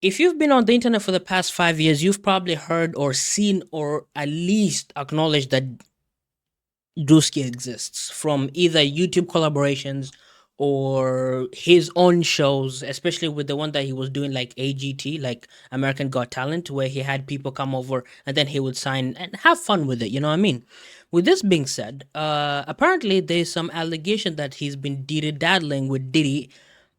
If you've been on the internet for the past 5 years, you've probably heard or seen or at least acknowledged that Druski exists from either YouTube collaborations or his own shows, especially with the one that he was doing like AGT, like American Got Talent, where he had people come over and then he would sign and have fun with it. You know what I mean? With this being said, apparently there's some allegation that he's been diddy daddling with Diddy,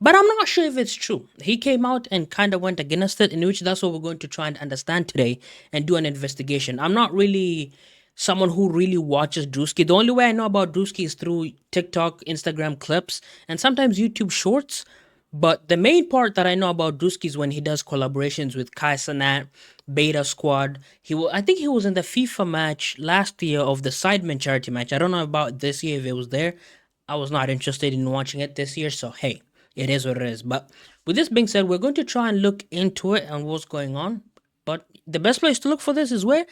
but I'm not sure if it's true. He came out and kind of went against it, in which that's what we're going to try and understand today and do an investigation. I'm not really someone who really watches Druski. The only way I know about Druski is through TikTok, Instagram clips, and sometimes YouTube shorts. But the main part that I know about Druski is when he does collaborations with Kai Cenat, Beta Squad. I think he was in the FIFA match last year of the Sidemen charity match. I don't know about this year if it was there. I was not interested in watching it this year, so hey, it is what it is. But with this being said, we're going to try and look into it and what's going on. But the best place to look for this is where?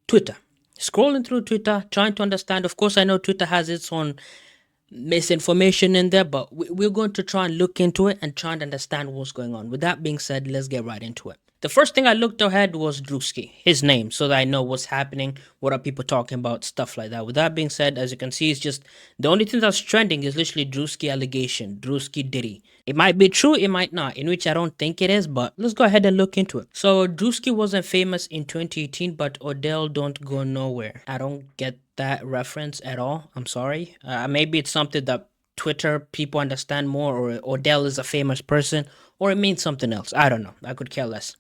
Twitter. Scrolling through Twitter, trying to understand. Of course, I know Twitter has its own misinformation in there, but we're going to try and look into it and try and understand what's going on. With that being said, let's get right into it. The first thing I looked ahead was Druski, his name, so that I know what's happening, what are people talking about, stuff like that. With that being said, as you can see, it's just the only thing that's trending is literally Druski allegation, Druski Diddy. It might be true, it might not, in which I don't think it is, but let's go ahead and look into it. So Druski wasn't famous in 2018, but Odell don't go nowhere. I don't get that reference at all. I'm sorry. Maybe it's something that Twitter people understand more, or Odell is a famous person, or it means something else. I don't know. I could care less.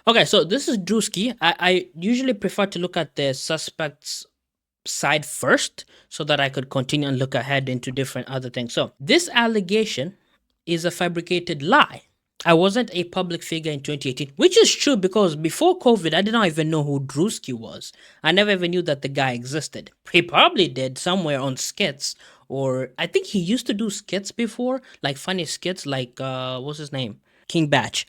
Okay, so this is Druski. I usually prefer to look at the suspects side first so that I could continue and look ahead into different other things. So this allegation is a fabricated lie. I wasn't a public figure in 2018, which is true because before COVID, I did not even know who Druski was. I never even knew that the guy existed. He probably did somewhere on skits, or I think he used to do skits before, like funny skits, like what's his name? King Batch.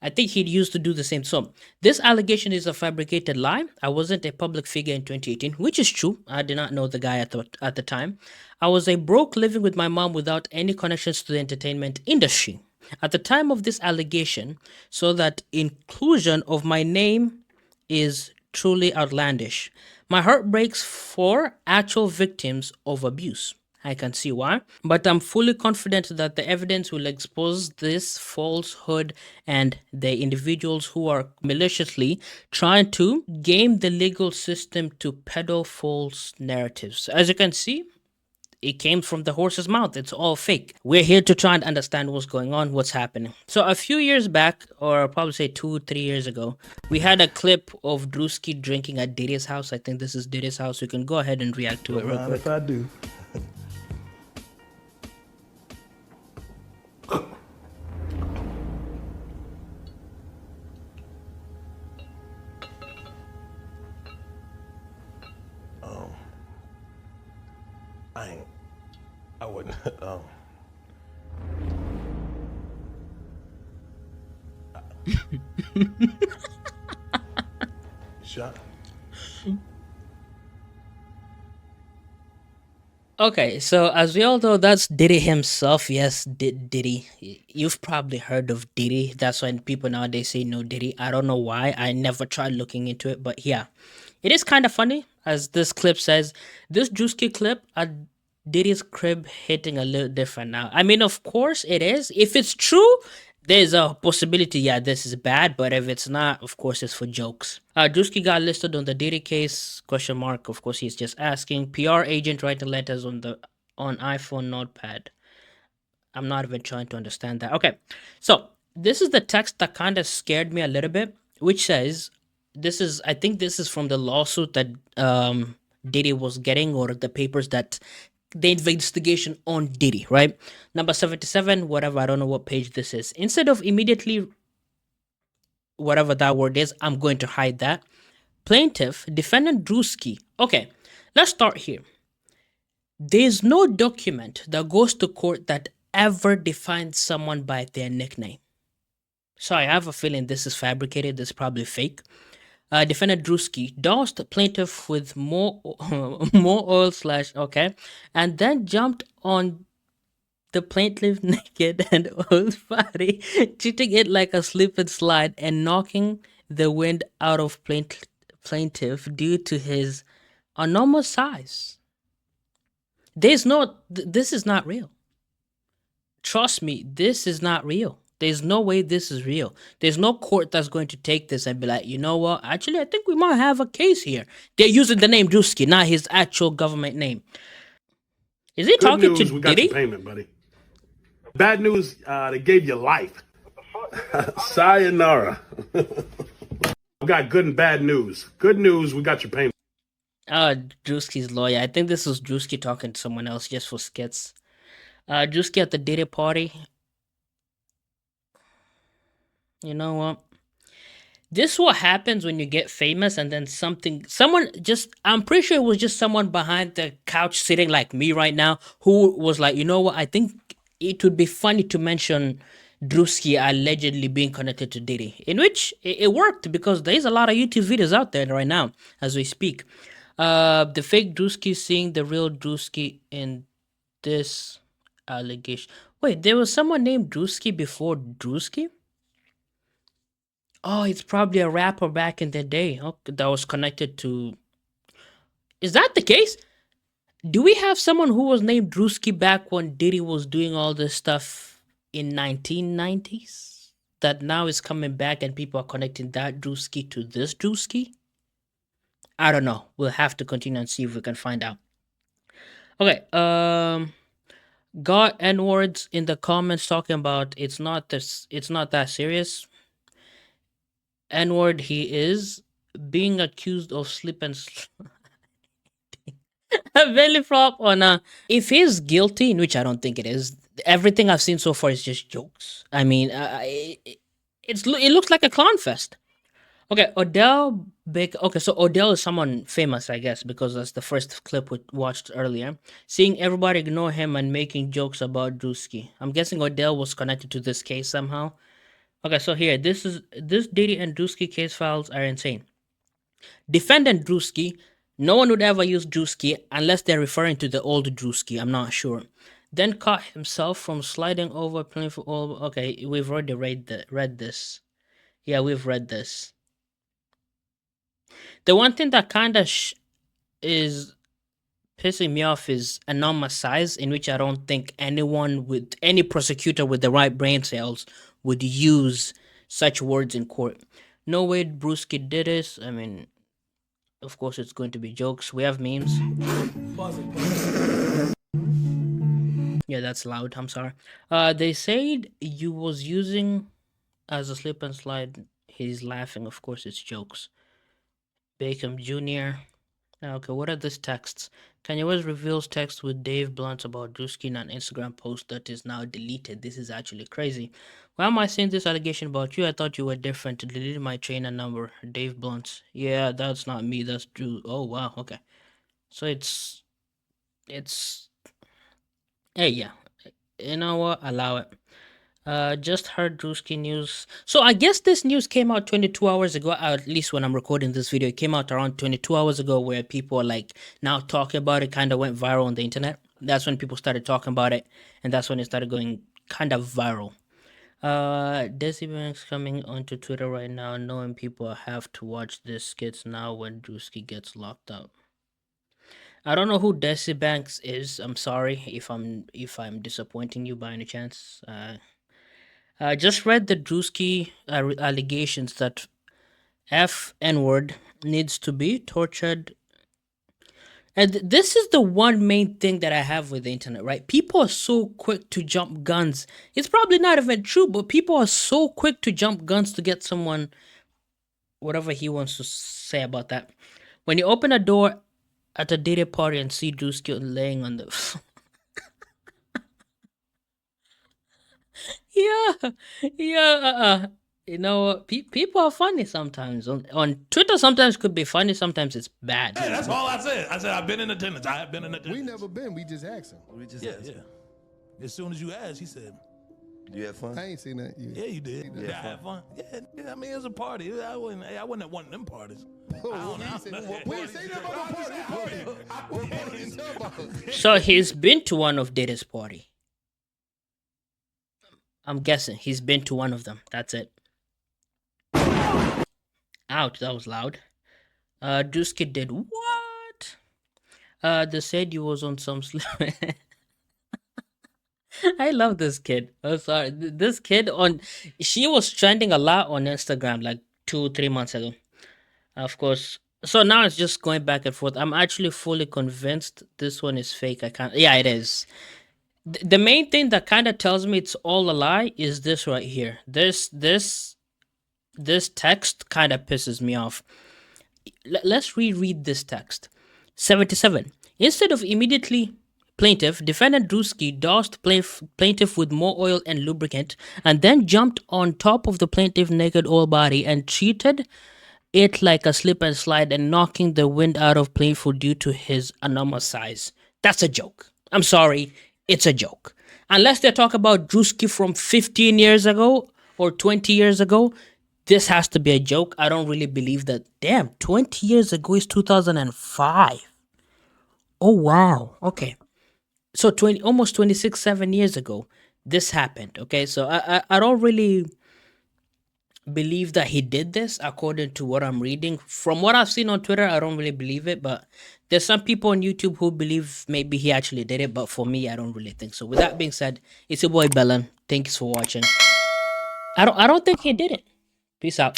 I think he used to do the same. So this allegation is a fabricated lie. I wasn't a public figure in 2018, which is true. I did not know the guy at the time. I was a broke living with my mom without any connections to the entertainment industry. At the time of this allegation, so that inclusion of my name is truly outlandish. My heart breaks for actual victims of abuse. I can see why, but I'm fully confident that the evidence will expose this falsehood and the individuals who are maliciously trying to game the legal system to peddle false narratives. As you can see, it came from the horse's mouth. It's all fake. We're here to try and understand what's going on, what's happening. So a few years back, or I'll probably say 2, 3 years ago, we had a clip of Druski drinking at Diddy's house. I think this is Diddy's house. You can go ahead and react to it real quick. If I do. I wouldn't. Shot. Okay, so as we all know, that's Diddy himself. Yes, Diddy. You've probably heard of Diddy. That's when people nowadays say no Diddy. I don't know why. I never tried looking into it, but yeah. It is kind of funny, as this clip says. This Drewski clip at Diddy's crib hitting a little different now. I mean, of course it is. If it's true, there's a possibility, yeah, this is bad, but if it's not, of course, it's for jokes. Druski got listed on the Diddy case, question mark, of course, he's just asking. PR agent writing letters on iPhone notepad. I'm not even trying to understand that. Okay, so this is the text that kind of scared me a little bit, which says, I think this is from the lawsuit that Diddy was getting, or the papers that the investigation on Diddy, right? Number 77, whatever, I don't know what page this is. Instead of immediately, whatever that word is, I'm going to hide that. Plaintiff, defendant Druski. Okay, let's start here. There's no document that goes to court that ever defines someone by their nickname. Sorry, I have a feeling this is fabricated, this is probably fake. Defendant Druski doused plaintiff with more oil / okay, and then jumped on the plaintiff naked and whose body, treating it like a slip and slide and knocking the wind out of plaintiff due to his enormous size. There's no, this is not real. Trust me, this is not real. There's no way this is real. There's no court that's going to take this and be like, you know what? Actually, I think we might have a case here. They're using the name Druski, not his actual government name. Is he Good talking news, to we got Diddy? your payment, buddy. Bad news, they gave you life. Sayonara. We got good and bad news. Good news, we got your payment. Druski's lawyer. I think this was Druski talking to someone else just for skits. Druski at the Diddy party. You know what? This is what happens when you get famous and then someone just, I'm pretty sure it was just someone behind the couch sitting like me right now who was like, you know what, I think it would be funny to mention Druski allegedly being connected to Diddy, in which it worked because there's a lot of YouTube videos out there right now as we speak. The fake Druski seeing the real Druski in this allegation. Wait, there was someone named Druski before Druski? Oh, it's probably a rapper back in the day that was connected to. Is that the case? Do we have someone who was named Druski back when Diddy was doing all this stuff in 1990s? That now is coming back and people are connecting that Druski to this Druski? I don't know. We'll have to continue and see if we can find out. Okay, got N words in the comments talking about it's not that serious. N-word he is being accused of slip and belly flop on a. If he's guilty, in which I don't think it is, everything I've seen so far is just jokes. I mean, it looks like a clown fest. Okay, Odell Baker. Okay, so Odell is someone famous, I guess, because that's the first clip we watched earlier. Seeing everybody ignore him and making jokes about Druski. I'm guessing Odell was connected to this case somehow. Okay, so here, this Diddy and Druski case files are insane. Defendant Druski, no one would ever use Druski unless they're referring to the old Druski. I'm not sure. Then caught himself from sliding over playing for all. Okay, we've already read this. Yeah, we've read this. The one thing that kind of is pissing me off is enormous size, in which I don't think any prosecutor with the right brain cells would use such words in court. No way Brewski did this. I mean, of course, it's going to be jokes. We have memes. Yeah, that's loud. I'm sorry. They said you was using as a slip and slide. He's laughing. Of course, it's jokes. Beckham Jr. Okay, what are these texts? Kanye West reveals text with Dave Blunt about Druski on Instagram post that is now deleted. This is actually crazy. Why am I saying this allegation about you? I thought you were different. Deleted my trainer number. Dave Blunt. Yeah, that's not me. That's Drew. Oh wow. Okay. So it's. Hey, yeah. You know what? Allow it. Just heard Druski news. So I guess this news came out 22 hours ago. At least when I'm recording this video, it came out around 22 hours ago, where people are like now talking about it. Kind of went viral on the internet. That's when people started talking about it, and that's when it started going kind of viral. Desi Banks coming onto Twitter right now, knowing people have to watch this skits now when Druski gets locked up. I don't know who Desi Banks is. I'm sorry if I'm disappointing you by any chance. I just read the Druski allegations that N-word needs to be tortured. And this is the one main thing that I have with the internet, right? People are so quick to jump guns. It's probably not even true, but people are so quick to jump guns to get someone whatever he wants to say about that. When you open a door at a Diddy party and see Druski laying on the... yeah. You know, people are funny sometimes. On Twitter, sometimes could be funny, sometimes it's bad. Yeah, that's all I said. I said, I've been in attendance. I have been in attendance. We never been. We just asked him. Yeah. As soon as you asked, he said, You had fun? I ain't seen that yet. yeah, you did. Yeah, I had fun. Yeah, I mean, it was a party. I wasn't at one of them parties. We ain't say nothing about the party. So he's been to one of Diddy's party. I'm guessing he's been to one of them. That's it. Ouch, that was loud. Druski did what? They said you was on some I love this kid. Oh, sorry. This kid on, she was trending a lot on Instagram like 2, 3 months ago. Of course. So now it's just going back and forth. I'm actually fully convinced this one is fake. I can't. Yeah, it is. The main thing that kind of tells me it's all a lie is this right here. This text kind of pisses me off. Let's reread this text. 77. Instead of immediately plaintiff, defendant Druski doused plaintiff with more oil and lubricant and then jumped on top of the plaintiff's naked oil body and treated it like a slip and slide and knocking the wind out of plaintiff due to his enormous size. That's a joke. I'm sorry, it's a joke. Unless they talk about Druski from 15 years ago or 20 years ago, this has to be a joke. I don't really believe that. Damn, 20 years ago is 2005. Oh, wow. Okay. So 20, almost 26, 7 years ago, this happened. Okay. So I don't really believe that he did this according to what I'm reading. From what I've seen on Twitter, I don't really believe it. But there's some people on YouTube who believe maybe he actually did it. But for me, I don't really think so. With that being said, it's your boy Bellan. Thanks for watching. I don't think he did it. Peace out.